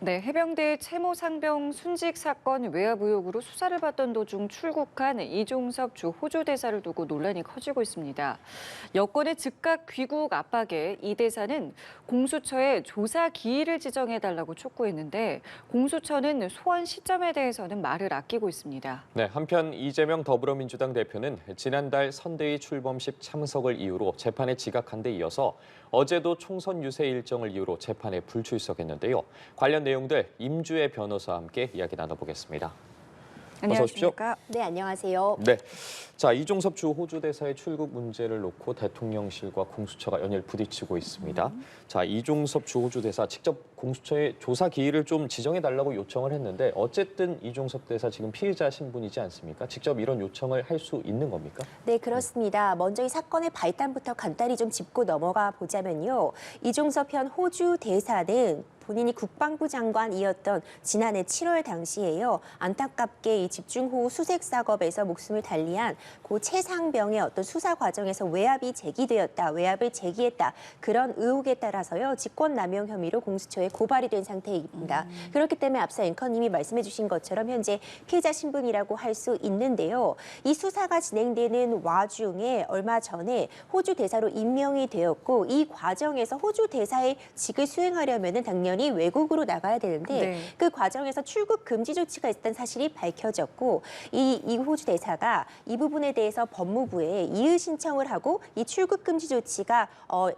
네, 해병대 채모 상병 순직 사건 외압 의혹으로 수사를 받던 도중 출국한 이종섭 주 호주 대사를 두고 논란이 커지고 있습니다. 여권의 즉각 귀국 압박에 이 대사는 공수처에 조사 기일을 지정해달라고 촉구했는데 공수처는 소환 시점에 대해서는 말을 아끼고 있습니다. 네, 한편 이재명 더불어민주당 대표는 지난달 선대위 출범식 참석을 이유로 재판에 지각한 데 이어서 어제도 총선 유세 일정을 이유로 재판에 불출석했는데요. 관련 내용들 임주혜 변호사와 함께 이야기 나눠보겠습니다. 어서 오십시오. 안녕하십니까? 네, 안녕하세요. 네, 자 이종섭 주 호주 대사의 출국 문제를 놓고 대통령실과 공수처가 연일 부딪히고 있습니다. 자 이종섭 주 호주 대사 직접 공수처에 조사 기일을 좀 지정해달라고 요청을 했는데 어쨌든 이종섭 대사 지금 피해자 신분이지 않습니까? 직접 이런 요청을 할 수 있는 겁니까? 네, 그렇습니다. 먼저 이 사건의 발단부터 간단히 좀 짚고 넘어가 보자면요. 이종섭 현 호주 대사는 본인이 국방부 장관이었던 지난해 7월 당시에요. 안타깝게 이 집중호우 수색 작업에서 목숨을 달리한 고 최상병의 어떤 수사 과정에서 외압이 제기되었다, 외압을 제기했다. 그런 의혹에 따라서요. 직권남용 혐의로 공수처에 고발이 된 상태입니다. 그렇기 때문에 앞서 앵커님이 말씀해 주신 것처럼 현재 피해자 신분이라고 할 수 있는데요. 이 수사가 진행되는 와중에 얼마 전에 호주 대사로 임명이 되었고 이 과정에서 호주 대사의 직을 수행하려면 당연히 외국으로 나가야 되는데 네. 그 과정에서 출국 금지 조치가 있었다는 사실이 밝혀졌고 이 호주 대사가 이 부분에 대해서 법무부에 이의 신청을 하고 이 출국 금지 조치가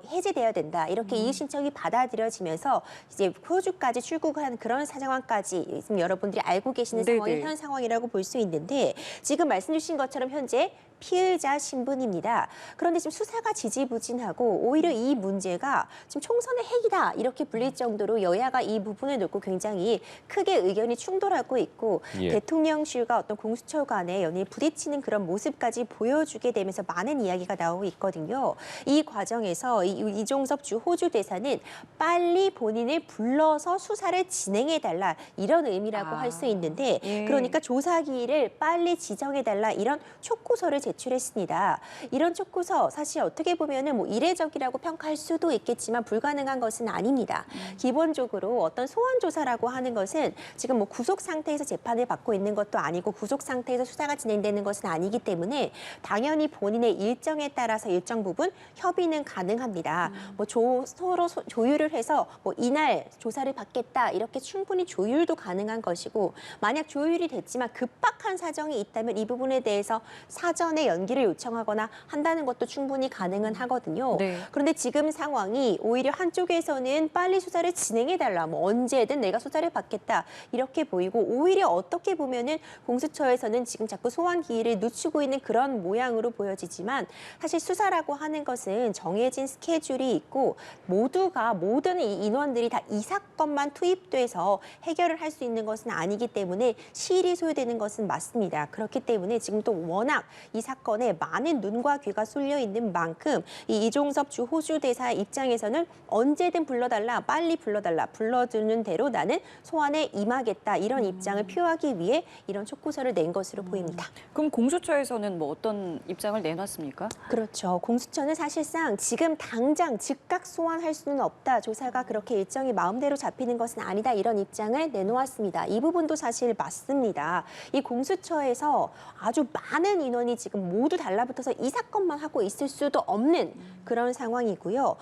해제되어야 된다. 이렇게 이의 신청이 받아들여지면서 이제 호주까지 출국을 한 그런 상황까지 지금 여러분들이 알고 계시는 네네. 상황이 현 상황이라고 볼 수 있는데 지금 말씀 주신 것처럼 현재 피해자 신분입니다. 그런데 지금 수사가 지지부진하고 오히려 이 문제가 지금 총선의 핵이다 이렇게 불릴 정도로 여야가 이 부분을 놓고 굉장히 크게 의견이 충돌하고 있고 예. 대통령실과 어떤 공수처 간에 연일 부딪히는 그런 모습까지 보여주게 되면서 많은 이야기가 나오고 있거든요. 이 과정에서 이종섭 주 호주 대사는 빨리 본인을 불러서 수사를 진행해달라 이런 의미라고 할 수 있는데 예. 그러니까 조사 기일을 빨리 지정해달라 이런 촉구서를 제출했습니다. 이런 촉구서 사실 어떻게 보면은 뭐 이례적이라고 평가할 수도 있겠지만 불가능한 것은 아닙니다. 기본적으로 어떤 소환 조사라고 하는 것은 지금 뭐 구속 상태에서 재판을 받고 있는 것도 아니고 구속 상태에서 수사가 진행되는 것은 아니기 때문에 당연히 본인의 일정에 따라서 일정 부분 협의는 가능합니다. 뭐 서로 조율을 해서 뭐 이날 조사를 받겠다 이렇게 충분히 조율도 가능한 것이고 만약 조율이 됐지만 급박한 사정이 있다면 이 부분에 대해서 사전에 연기를 요청하거나 한다는 것도 충분히 가능은 하거든요. 네. 그런데 지금 상황이 오히려 한쪽에서는 빨리 수사를 진행해달라, 뭐 언제든 내가 수사를 받겠다 이렇게 보이고 오히려 어떻게 보면은 공수처에서는 지금 자꾸 소환 기일을 늦추고 있는 그런 모양으로 보여지지만 사실 수사라고 하는 것은 정해진 스케줄이 있고 모든 이 인원들이 다 이 사건만 투입돼서 해결을 할 수 있는 것은 아니기 때문에 시일이 소요되는 것은 맞습니다. 그렇기 때문에 지금 또 워낙 이 사건에 많은 눈과 귀가 쏠려 있는 만큼 이 이종섭 주 호주 대사 입장에서는 언제든 불러달라, 빨리 불러달라, 불러주는 대로 나는 소환에 임하겠다 이런 입장을 표하기 위해 이런 촉구서를 낸 것으로 보입니다. 그럼 공수처에서는 뭐 어떤 입장을 내놨습니까? 그렇죠. 공수처는 사실상 지금 당장 즉각 소환할 수는 없다. 조사가 그렇게 일정이 마음대로 잡히는 것은 아니다. 이런 입장을 내놓았습니다. 이 부분도 사실 맞습니다. 이 공수처에서 아주 많은 인원이 지금 모두 달라붙어서 이 사건만 하고 있을 수도 없는 그런 상황이고요.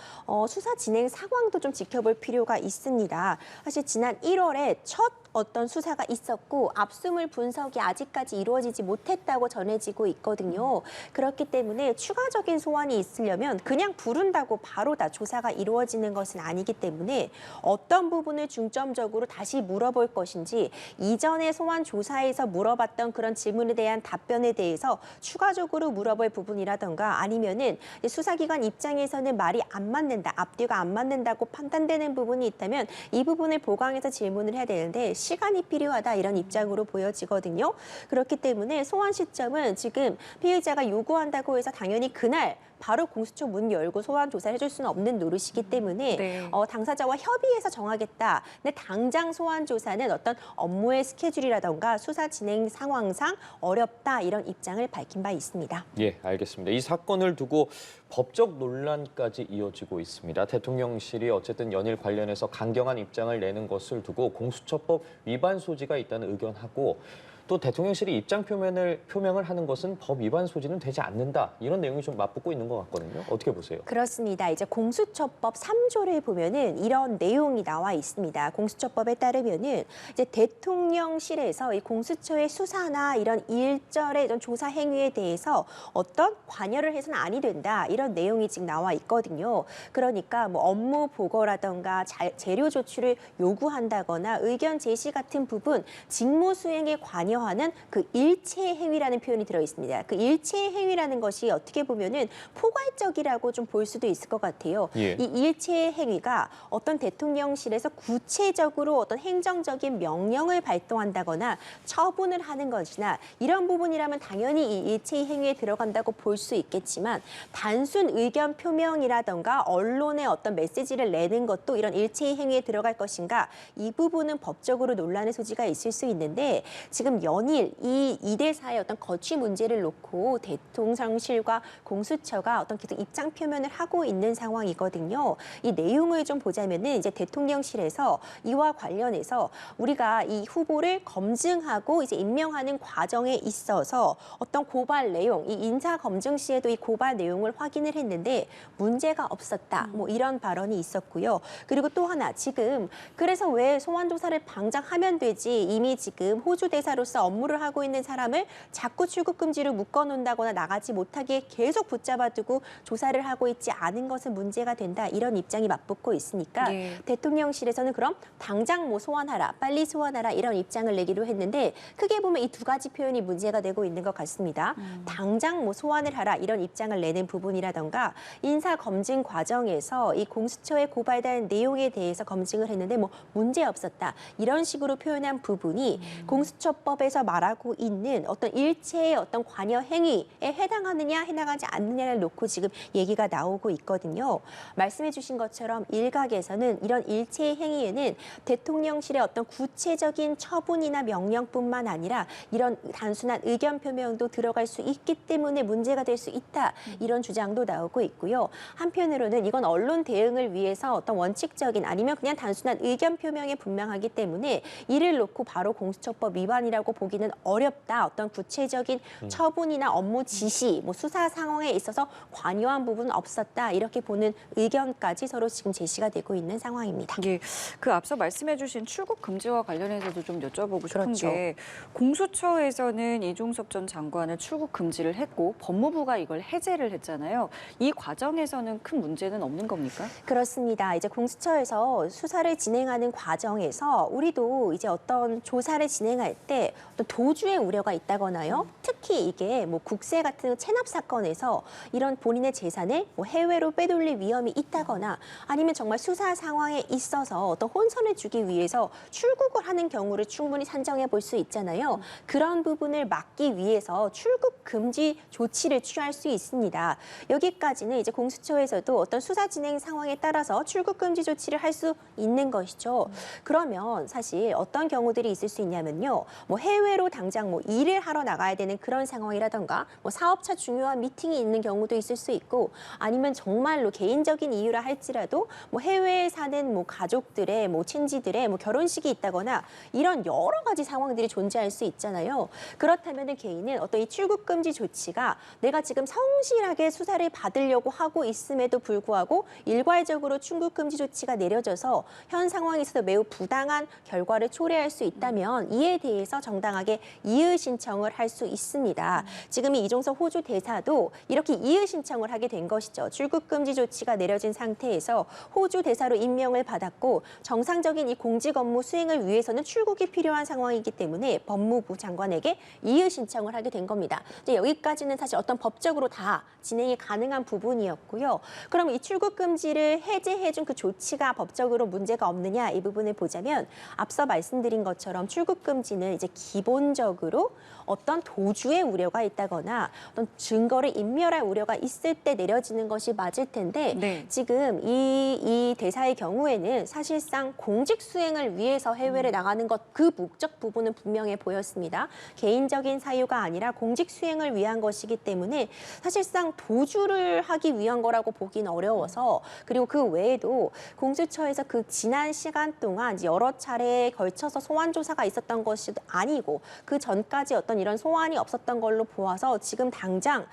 수사 진행 상황도 좀 지켜볼 필요가 있습니다. 사실 지난 1월에 첫 어떤 수사가 있었고 압수물 분석이 아직까지 이루어지지 못했다고 전해지고 있거든요. 그렇기 때문에 추가적인 소환이 있으려면 그냥 부른다고 바로 다 조사가 이루어지는 것은 아니기 때문에 어떤 부분을 중점적으로 다시 물어볼 것인지 이전에 소환 조사에서 물어봤던 그런 질문에 대한 답변에 대해서 추가적으로 물어볼 부분이라던가 아니면은 수사기관 입장에서는 말이 안 맞는다, 앞뒤가 안 맞는다고 판단되는 부분이 있다면 이 부분을 보강해서 질문을 해야 되는데 시간이 필요하다 이런 입장으로 보여지거든요. 그렇기 때문에 소환 시점은 지금 피의자가 요구한다고 해서 당연히 그날 바로 공수처 문 열고 소환 조사를 해줄 수는 없는 노릇이기 때문에 네. 당사자와 협의해서 정하겠다. 근데 당장 소환 조사는 어떤 업무의 스케줄이라던가 수사 진행 상황상 어렵다 이런 입장을 밝힌 바 있습니다. 예, 알겠습니다. 이 사건을 두고 법적 논란까지 이어지고 있습니다. 대통령실이 어쨌든 연일 관련해서 강경한 입장을 내는 것을 두고 공수처법 위반 소지가 있다는 의견하고 또 대통령실이 입장 표명을 하는 것은 법 위반 소지는 되지 않는다. 이런 내용이 좀 맞붙고 있는 것 같거든요. 어떻게 보세요? 그렇습니다. 이제 공수처법 3조를 보면은 이런 내용이 나와 있습니다. 공수처법에 따르면은 이제 대통령실에서 이 공수처의 수사나 이런 일절의 이런 조사 행위에 대해서 어떤 관여를 해서는 아니 된다. 이런 내용이 지금 나와 있거든요. 그러니까 뭐 업무 보고라던가 재료 조치를 요구한다거나 의견 제시 같은 부분, 직무 수행에 관여하는 그 일체 행위라는 표현이 들어 있습니다. 그 일체 행위라는 것이 어떻게 보면은 포괄적이라고 좀 볼 수도 있을 것 같아요. 예. 이 일체 행위가 어떤 대통령실에서 구체적으로 어떤 행정적인 명령을 발동한다거나 처분을 하는 것이나 이런 부분이라면 당연히 이 일체 행위에 들어간다고 볼 수 있겠지만 단순 의견 표명이라던가 언론에 어떤 메시지를 내는 것도 이런 일체 행위에 들어갈 것인가 이 부분은 법적으로 논란의 소지가 있을 수 있는데 지금 연일 이 대사의 어떤 거취 문제를 놓고 대통령실과 공수처가 어떤 계속 입장 표명을 하고 있는 상황이거든요. 이 내용을 좀 보자면은 이제 대통령실에서 이와 관련해서 우리가 이 후보를 검증하고 이제 임명하는 과정에 있어서 어떤 고발 내용, 이 인사 검증 시에도 이 고발 내용을 확인을 했는데 문제가 없었다. 뭐 이런 발언이 있었고요. 그리고 또 하나 지금 그래서 왜 소환 조사를 방장하면 되지 이미 지금 호주 대사로서 업무를 하고 있는 사람을 자꾸 출국 금지로 묶어놓는다거나 나가지 못하게 계속 붙잡아두고 조사를 하고 있지 않은 것은 문제가 된다. 이런 입장이 맞붙고 있으니까 예. 대통령실에서는 그럼 당장 뭐 소환하라, 빨리 소환하라 이런 입장을 내기로 했는데 크게 보면 이 두 가지 표현이 문제가 되고 있는 것 같습니다. 당장 뭐 소환을 하라 이런 입장을 내는 부분이라던가 인사 검증 과정에서 이 공수처에 고발된 내용에 대해서 검증을 했는데 뭐 문제 없었다. 이런 식으로 표현한 부분이 공수처법에서 말하고 있는 어떤 일체의 어떤 관여 행위에 해당하느냐 해당하지 않느냐를 놓고 지금 얘기가 나오고 있거든요. 말씀해 주신 것처럼 일각에서는 이런 일체의 행위에는 대통령실의 어떤 구체적인 처분이나 명령뿐만 아니라 이런 단순한 의견 표명도 들어갈 수 있기 때문에 문제가 될 수 있다. 이런 주장도 나오고 있고요. 한편으로는 이건 언론 대응을 위해서 어떤 원칙적인 아니면 그냥 단순한 의견 표명에 분명하기 때문에 이를 놓고 바로 공수처법 위반이라고 보기는 어렵다. 어떤 구체적인 처분이나 업무 지시, 뭐 수사 상황에 있어서 관여한 부분은 없었다. 이렇게 보는 의견까지 서로 지금 제시가 되고 있는 상황입니다. 예, 그 앞서 말씀해주신 출국 금지와 관련해서도 좀 여쭤보고 싶은 그렇죠. 게 공수처에서는 이종섭 전 장관을 출국 금지를 했고 법무부가 이걸 해제를 했잖아요. 이 과정에서는 큰 문제는 없는 겁니까? 그렇습니다. 이제 공수처에서 수사를 진행하는 과정에서 우리도 이제 어떤 조사를 진행할 때 어떤 도주의 우려가 있다거나요. 특히 이게 뭐 국세 같은 체납 사건에서 이런 본인의 재산을 뭐 해외로 빼돌릴 위험이 있다거나 아니면 정말 수사 상황에 있어서 어떤 혼선을 주기 위해서 출국을 하는 경우를 충분히 산정해 볼 수 있잖아요. 그런 부분을 막기 위해서 출국 금지 조치를 취할 수 있습니다. 여기까지는 이제 공수처에서도 어떤 수사 진행 상황에 따라서 출국 금지 조치를 할 수 있는 것이죠. 그러면 사실 어떤 경우들이 있을 수 있냐면요. 뭐 해외로 당장 뭐 일을 하러 나가야 되는 그런 상황이라던가 뭐 사업차 중요한 미팅이 있는 경우도 있을 수 있고 아니면 정말로 개인적인 이유라 할지라도 뭐 해외에 사는 뭐 가족들의 뭐 친지들의 뭐 결혼식이 있다거나 이런 여러 가지 상황들이 존재할 수 있잖아요. 그렇다면은 개인은 어떤 이 출국 금지 조치가 내가 지금 성실하게 수사를 받으려고 하고 있음에도 불구하고 일괄적으로 출국 금지 조치가 내려져서 현 상황에서도 매우 부당한 결과를 초래할 수 있다면 이에 대해서 정당하게 이의 신청을 할 수 있습니다. 지금 이 이종섭 호주 대사도 이렇게 이의 신청을 하게 된 것이죠. 출국 금지 조치가 내려진 상태에서 호주 대사로 임명을 받았고 정상적인 이 공직 업무 수행을 위해서는 출국이 필요한 상황이기 때문에 법무부 장관에게 이의 신청을 하게 된 겁니다. 이제 여기까지는 사실 어떤 법적으로 다 진행이 가능한 부분이었고요. 그럼 이 출국 금지를 해제해준 그 조치가 법적으로 문제가 없느냐 이 부분을 보자면 앞서 말씀드린 것처럼 출국 금지는 이제 기본적으로 어떤 도주의 우려가 있다거나 어떤 증거를 인멸할 우려가 있을 때 내려지는 것이 맞을 텐데 네. 지금 이 대사의 경우에는 사실상 공직 수행을 위해서 해외를 나가는 것 그 목적 부분은 분명해 보였습니다. 개인적인 사유가 아니라 공직 수행을 위한 것이기 때문에 사실상 도주 인수를 하기 위한 거라고 보기는 어려워서 그리고 그 외에도 공수처에서 그 지난 시간 동안 여러 차례에 걸쳐서 소환 조사가 있었던 것이 아니고 그 전까지 어떤 이런 소환이 없었던 걸로 보아서 지금 당장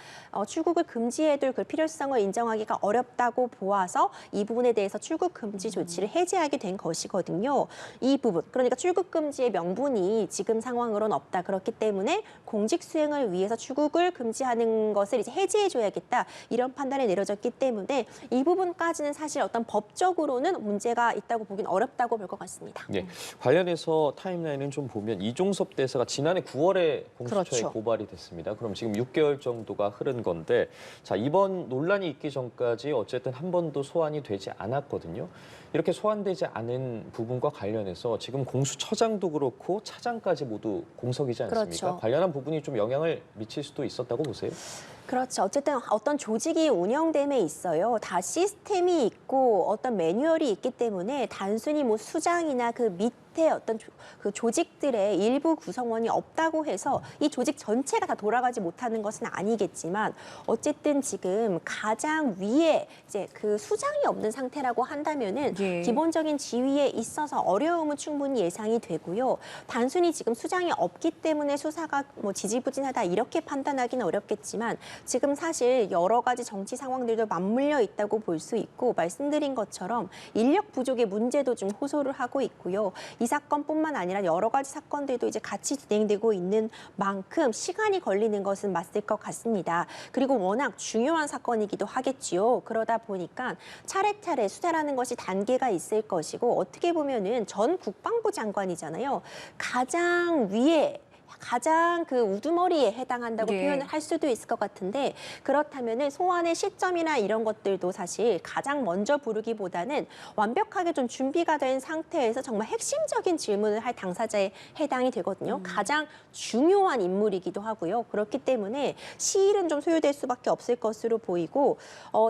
출국을 금지해둘 그 필요성을 인정하기가 어렵다고 보아서 이 부분에 대해서 출국 금지 조치를 해제하게 된 것이거든요. 이 부분, 그러니까 출국 금지의 명분이 지금 상황으로는 없다. 그렇기 때문에 공직 수행을 위해서 출국을 금지하는 것을 이제 해제해줘야겠다. 이런 판단이 내려졌기 때문에 이 부분까지는 사실 어떤 법적으로는 문제가 있다고 보기는 어렵다고 볼 것 같습니다. 네, 관련해서 타임라인은 좀 보면 이종섭 대사가 지난해 9월에 공수처에 그렇죠. 고발이 됐습니다. 그럼 지금 6개월 정도가 흐른 건데, 자, 이번 논란이 있기 전까지 어쨌든 한 번도 소환이 되지 않았거든요. 이렇게 소환되지 않은 부분과 관련해서 지금 공수처장도 그렇고 차장까지 모두 공석이지 않습니까? 그렇죠. 관련한 부분이 좀 영향을 미칠 수도 있었다고 보세요? 그렇죠. 어쨌든 어떤 조직이 운영됨에 있어요. 다 시스템이 있고 어떤 매뉴얼이 있기 때문에 단순히 뭐 수장이나 그 밑에 어떤 그 조직들의 일부 구성원이 없다고 해서 이 조직 전체가 다 돌아가지 못하는 것은 아니겠지만 어쨌든 지금 가장 위에 이제 그 수장이 없는 상태라고 한다면은 예. 기본적인 지위에 있어서 어려움은 충분히 예상이 되고요. 단순히 지금 수장이 없기 때문에 수사가 뭐 지지부진하다 이렇게 판단하기는 어렵겠지만 지금 사실 여러 가지 정치 상황들도 맞물려 있다고 볼 수 있고 말씀드린 것처럼 인력 부족의 문제도 좀 호소를 하고 있고요. 이 사건뿐만 아니라 여러 가지 사건들도 이제 같이 진행되고 있는 만큼 시간이 걸리는 것은 맞을 것 같습니다. 그리고 워낙 중요한 사건이기도 하겠지요. 그러다 보니까 차례차례 수사라는 것이 단계가 있을 것이고 어떻게 보면은 전 국방부 장관이잖아요. 가장 위에 가장 그 우두머리에 해당한다고 예. 표현을 할 수도 있을 것 같은데 그렇다면은 소환의 시점이나 이런 것들도 사실 가장 먼저 부르기보다는 완벽하게 좀 준비가 된 상태에서 정말 핵심적인 질문을 할 당사자에 해당이 되거든요. 가장 중요한 인물이기도 하고요. 그렇기 때문에 시일은 좀 소요될 수밖에 없을 것으로 보이고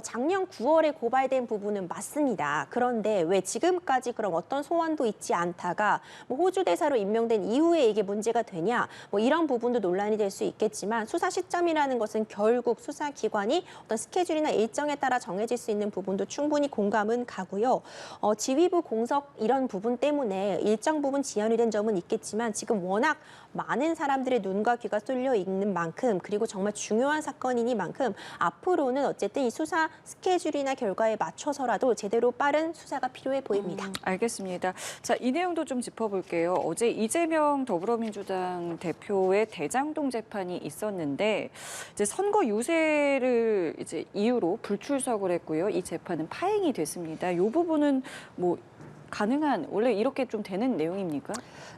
작년 9월에 고발된 부분은 맞습니다. 그런데 왜 지금까지 그럼 어떤 소환도 있지 않다가 뭐 호주 대사로 임명된 이후에 이게 문제가 되냐? 뭐 이런 부분도 논란이 될 수 있겠지만 수사 시점이라는 것은 결국 수사기관이 어떤 스케줄이나 일정에 따라 정해질 수 있는 부분도 충분히 공감은 가고요. 지휘부 공석 이런 부분 때문에 일정 부분 지연이 된 점은 있겠지만 지금 워낙 많은 사람들의 눈과 귀가 쏠려 있는 만큼 그리고 정말 중요한 사건이니만큼 앞으로는 어쨌든 이 수사 스케줄이나 결과에 맞춰서라도 제대로 빠른 수사가 필요해 보입니다. 알겠습니다. 자, 이 내용도 좀 짚어볼게요. 어제 이재명 더불어민주당 대표의 대장동 재판이 있었는데 이제 선거 유세를 이제 이유로 불출석을 했고요. 이 재판은 파행이 됐습니다. 이 부분은 뭐 가능한 원래 이렇게 좀 되는 내용입니까?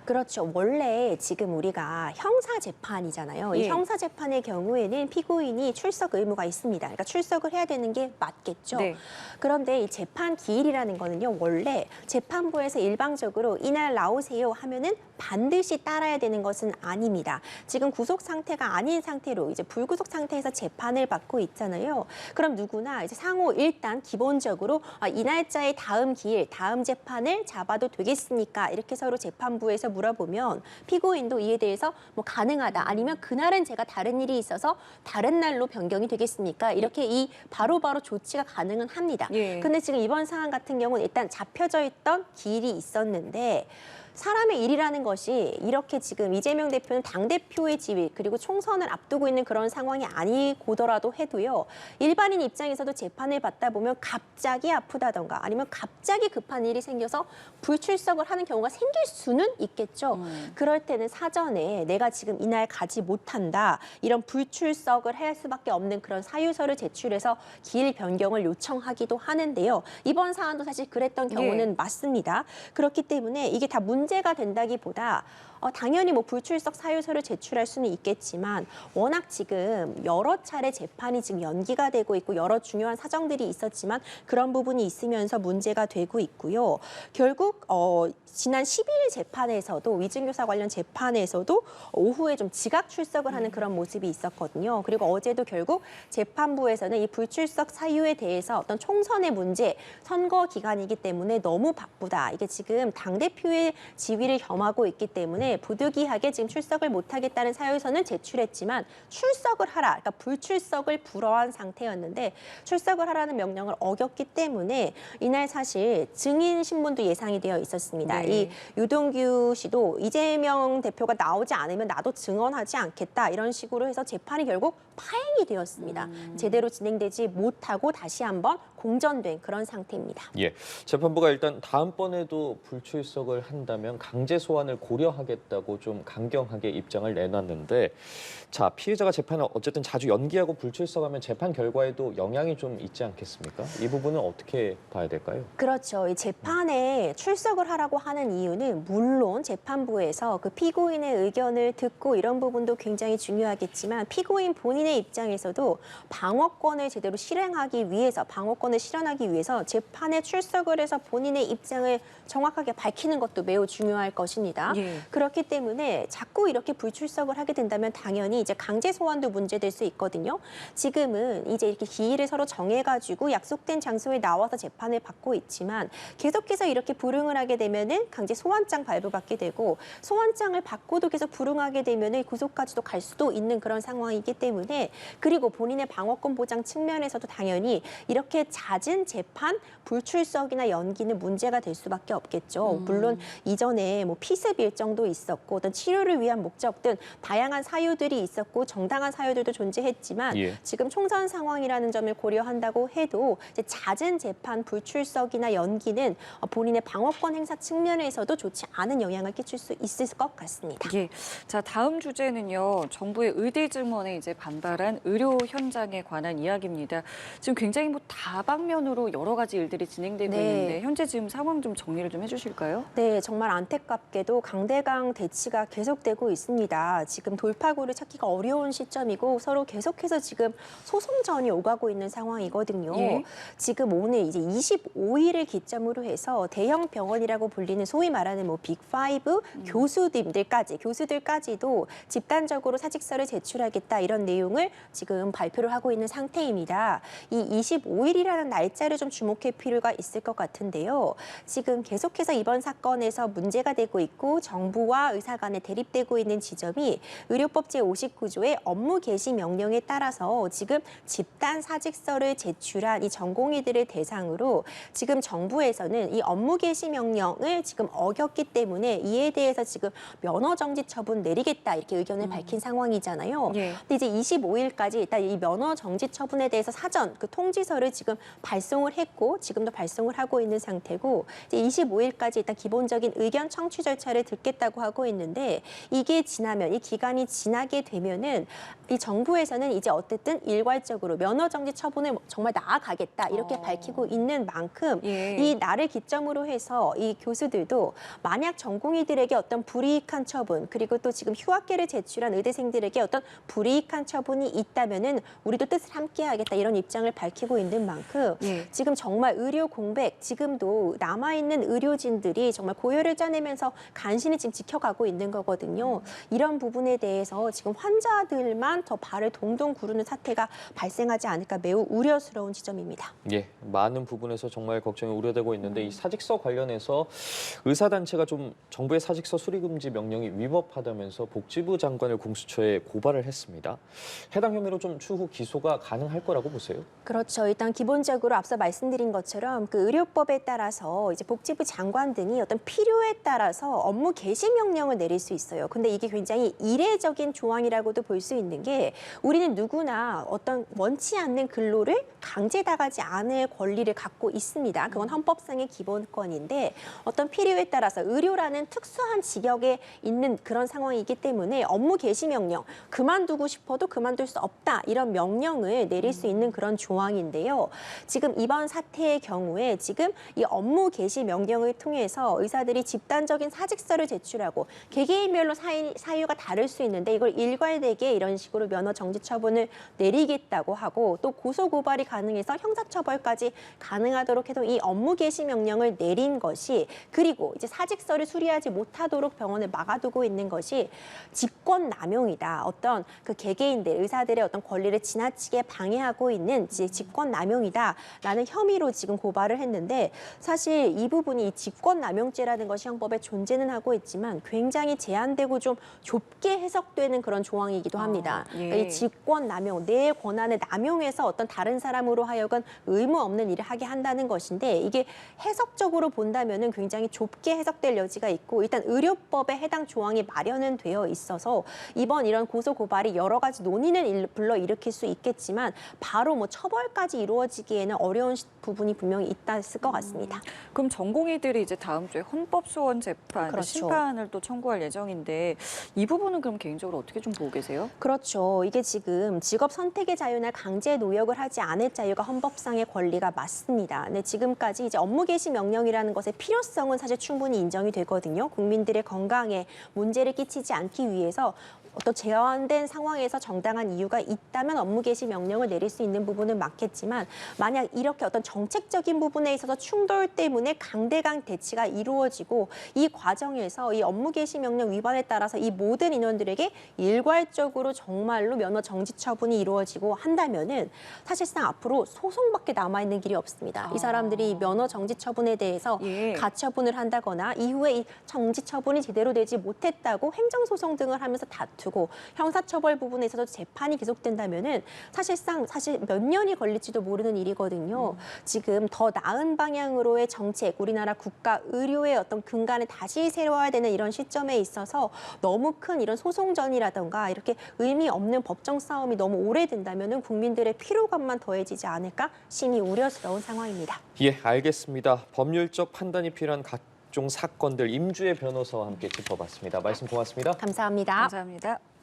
그렇죠. 원래 지금 우리가 형사 재판이잖아요. 이 예. 형사 재판의 경우에는 피고인이 출석 의무가 있습니다. 그러니까 출석을 해야 되는 게 맞겠죠. 네. 그런데 이 재판 기일이라는 거는요. 원래 재판부에서 일방적으로 이날 나오세요 하면은 반드시 따라야 되는 것은 아닙니다. 지금 구속 상태가 아닌 상태로 이제 불구속 상태에서 재판을 받고 있잖아요. 그럼 누구나 이제 상호 일단 기본적으로 이 날짜의 다음 기일, 다음 재판을 잡아도 되겠습니까? 이렇게 서로 재판부에서 물어보면 피고인도 이에 대해서 뭐 가능하다 아니면 그날은 제가 다른 일이 있어서 다른 날로 변경이 되겠습니까? 이렇게 이 바로바로 조치가 가능은 합니다. 예. 근데 지금 이번 상황 같은 경우는 일단 잡혀져 있던 기일이 있었는데 사람의 일이라는 것이 이렇게 지금 이재명 대표는 당대표의 지위 그리고 총선을 앞두고 있는 그런 상황이 아니고더라도 해도요. 일반인 입장에서도 재판을 받다 보면 갑자기 아프다던가 아니면 갑자기 급한 일이 생겨서 불출석을 하는 경우가 생길 수는 있겠죠. 그럴 때는 사전에 내가 지금 이날 가지 못한다. 이런 불출석을 할 수밖에 없는 그런 사유서를 제출해서 기일 변경을 요청하기도 하는데요. 이번 사안도 사실 그랬던 경우는 맞습니다. 그렇기 때문에 이게 다 문제가 된다기보다 당연히 뭐 불출석 사유서를 제출할 수는 있겠지만 워낙 지금 여러 차례 재판이 지금 연기가 되고 있고 여러 중요한 사정들이 있었지만 그런 부분이 있으면서 문제가 되고 있고요. 결국 지난 12일 재판에서도 위증교사 관련 재판에서도 오후에 좀 지각 출석을 하는 그런 모습이 있었거든요. 그리고 어제도 결국 재판부에서는 이 불출석 사유에 대해서 어떤 총선의 문제, 선거 기간이기 때문에 너무 바쁘다. 이게 지금 당대표의 지위를 겸하고 있기 때문에 부득이하게 지금 출석을 못하겠다는 사유서는 제출했지만 출석을 하라, 그러니까 불출석을 불허한 상태였는데 출석을 하라는 명령을 어겼기 때문에 이날 사실 증인 신문도 예상이 되어 있었습니다. 네. 이 유동규 씨도 이재명 대표가 나오지 않으면 나도 증언하지 않겠다 이런 식으로 해서 재판이 결국 파행이 되었습니다. 제대로 진행되지 못하고 다시 한번 공전된 그런 상태입니다. 예, 재판부가 일단 다음번에도 불출석을 한다면 강제 소환을 고려하겠다고 좀 강경하게 입장을 내놨는데, 자, 피해자가 재판을 어쨌든 자주 연기하고 불출석하면 재판 결과에도 영향이 좀 있지 않겠습니까? 이 부분은 어떻게 봐야 될까요? 그렇죠. 이 재판에 출석을 하라고 하는 이유는 물론 재판부에서 그 피고인의 의견을 듣고 이런 부분도 굉장히 중요하겠지만 피고인 본인의 입장에서도 방어권을 제대로 실행하기 위해서 방어권을 실현하기 위해서 재판에 출석을 해서 본인의 입장을 정확하게 밝히는 것도 매우 중요할 것입니다. 예. 그렇기 때문에 자꾸 이렇게 불출석을 하게 된다면 당연히 이제 강제 소환도 문제될 수 있거든요. 지금은 이제 이렇게 기일을 서로 정해가지고 약속된 장소에 나와서 재판을 받고 있지만 계속해서 이렇게 불응을 하게 되면은 강제 소환장 발부받게 되고 소환장을 받고도 계속 불응하게 되면은 구속까지도 갈 수도 있는 그런 상황이기 때문에 그리고 본인의 방어권 보장 측면에서도 당연히 이렇게 잦은 재판 불출석이나 연기는 문제가 될 수밖에 없겠죠. 물론 이전에 뭐 피습 일정도 있었고 어떤 치료를 위한 목적 등 다양한 사유들이 있었고 정당한 사유들도 존재했지만 예. 지금 총선 상황이라는 점을 고려한다고 해도 이제 잦은 재판 불출석이나 연기는 본인의 방어권 행사 측면에서도 좋지 않은 영향을 끼칠 수 있을 것 같습니다. 예. 자, 다음 주제는요. 정부의 의대 증원에 이제 반발한 의료 현장에 관한 이야기입니다. 지금 굉장히 뭐 다방면으로 여러 가지 일들이 진행되고 네. 있는데 현재 지금 상황 좀 정리를 좀 해주실까요? 네, 정말 안타깝게도 강대강 대치가 계속되고 있습니다. 지금 돌파구를 찾기가 어려운 시점이고 서로 계속해서 지금 소송전이 오가고 있는 상황이거든요. 예. 지금 오늘 이제 25일을 기점으로 해서 대형 병원이라고 불리는 소위 말하는 뭐 빅5 교수들까지도 집단적으로 사직서를 제출하겠다 이런 내용을 지금 발표를 하고 있는 상태입니다. 이 25일이라는 날짜를 좀 주목할 필요가 있을 것 같은데요. 지금 계속해서 이번 사건에서 문제가 되고 있고 정부와 의사 간에 대립되고 있는 지점이 의료법 제59조의 업무 개시 명령에 따라서 지금 집단 사직서를 제출한 이 전공의들을 대상으로 지금 정부에서는 이 업무 개시 명령을 지금 어겼기 때문에 이에 대해서 지금 면허 정지 처분 내리겠다 이렇게 의견을 밝힌 상황이잖아요. 예. 근데 이제 25일까지 일단 이 면허 정지 처분에 대해서 사전 그 통지서를 지금 발송을 했고 지금도 발송을 하고 있는 상태고 이제 25일까지 일단 기본적인 의견 청취 절차를 듣겠다고 하고 있는데 이게 지나면 이 기간이 지나게 되면은 이 정부에서는 이제 어쨌든 일괄적으로 면허 정지 처분을 정말 나아가겠다 이렇게 밝히고 있는 만큼 예. 이 날을 기점으로 해서 이 교수들도 만약 전공의들에게 어떤 불이익한 처분 그리고 또 지금 휴학계를 제출한 의대생들에게 어떤 불이익한 처분이 있다면은 우리도 뜻을 함께하겠다 이런 입장을 밝히고 있는 만큼 예. 지금 정말 의료 공백 지금도 남아있는 의료진들이 정말 고열을 짜내면서 간신히 지금 지켜가고 있는 거거든요. 이런 부분에 대해서 지금 환자들만 더 발을 동동 구르는 사태가 발생하지 않을까 매우 우려스러운 지점입니다. 예, 많은 부분에서 정말 걱정이 우려되고 있는데 이 사직서 관련해서 의사단체가 좀 정부의 사직서 수리금지 명령이 위법하다면서 복지부 장관을 공수처에 고발을 했습니다. 해당 혐의로 좀 추후 기소가 가능할 거라고 보세요? 그렇죠. 일단 기본적으로 앞서 말씀드린 것처럼 그 의료법에 따라서 이제 복지부 장관 등이 어떤 필요에 따라서 업무 개시 명령을 내릴 수 있어요. 근데 이게 굉장히 이례적인 조항이라고도 볼 수 있는 게 우리는 누구나 어떤 원치 않는 근로를 강제 나가지 않을 권리를 갖고 있습니다. 그건 헌법상의 기본권인데 어떤 필요에 따라서 의료라는 특수한 직역에 있는 그런 상황이기 때문에 업무 개시 명령, 그만두고 싶어도 그만둘 수 없다 이런 명령을 내릴 수 있는 그런 조항인데요. 지금 이번 사태의 경우에 지금 이 업무 개시 명령을 통해서 의사들이 집단적인 사직서를 제출하고 개개인별로 사유가 다를 수 있는데 이걸 일괄되게 이런 식으로 면허 정지 처분을 내리겠다고 하고 또 고소 고발이 가능해서 형사처벌까지 가능하도록 해서 이 업무 개시 명령을 내린 것이 그리고 이제 사직서를 수리하지 못하도록 병원을 막아두고 있는 것이 직권 남용이다. 어떤 그 개개인들 의사들의 어떤 권리를 지나치게 방해하고 있는 직권 남용이다. 있다라는 혐의로 지금 고발을 했는데 사실 이 부분이 이 직권남용죄라는 것이 형법에 존재는 하고 있지만 굉장히 제한되고 좀 좁게 해석되는 그런 조항이기도 합니다. 예. 그러니까 이 직권남용, 내 권한을 남용해서 어떤 다른 사람으로 하여금 의무 없는 일을 하게 한다는 것인데 이게 해석적으로 본다면은 굉장히 좁게 해석될 여지가 있고 일단 의료법에 해당 조항이 마련은 되어 있어서 이번 이런 고소 고발이 여러 가지 논의는 불러일으킬 수 있겠지만 바로 뭐 처벌까지 이루어지기에는 어려운 부분이 분명히 있을 것 같습니다. 그럼 전공의들이 이제 다음 주에 헌법소원 재판 그렇죠. 심판을 또 청구할 예정인데 이 부분은 그럼 개인적으로 어떻게 좀 보고 계세요? 그렇죠. 이게 지금 직업 선택의 자유나 강제 노역을 하지 않을 자유가 헌법상의 권리가 맞습니다. 근데 지금까지 이제 업무 개시 명령이라는 것의 필요성은 사실 충분히 인정이 되거든요. 국민들의 건강에 문제를 끼치지 않기 위해서 어떤 제한된 상황에서 정당한 이유가 있다면 업무 개시 명령을 내릴 수 있는 부분은 맞겠지만 만약 이렇게 어떤 정책적인 부분에 있어서 충돌 때문에 강대강 대치가 이루어지고 이 과정에서 이 업무 개시 명령 위반에 따라서 이 모든 인원들에게 일괄적으로 정말로 면허 정지 처분이 이루어지고 한다면은 사실상 앞으로 소송밖에 남아있는 길이 없습니다. 이 사람들이 면허 정지 처분에 대해서 예. 가처분을 한다거나 이후에 이 정지 처분이 제대로 되지 못했다고 행정소송 등을 하면서 다투고 형사처벌 부분에 있어서 재판이 계속된다면은 사실상 몇 년이 걸릴지도 모르는 일이거든요. 지금 더 나은 방향으로의 정책, 우리나라 국가 의료의 어떤 근간을 다시 세워야 되는 이런 시점에 있어서 너무 큰 이런 소송전이라던가 이렇게 의미 없는 법정 싸움이 너무 오래된다면은 국민들의 피로감만 더해지지 않을까 심히 우려스러운 상황입니다. 예, 알겠습니다. 법률적 판단이 필요한 각종 사건들 임주의 변호사와 함께 짚어봤습니다. 말씀 고맙습니다. 감사합니다. 감사합니다.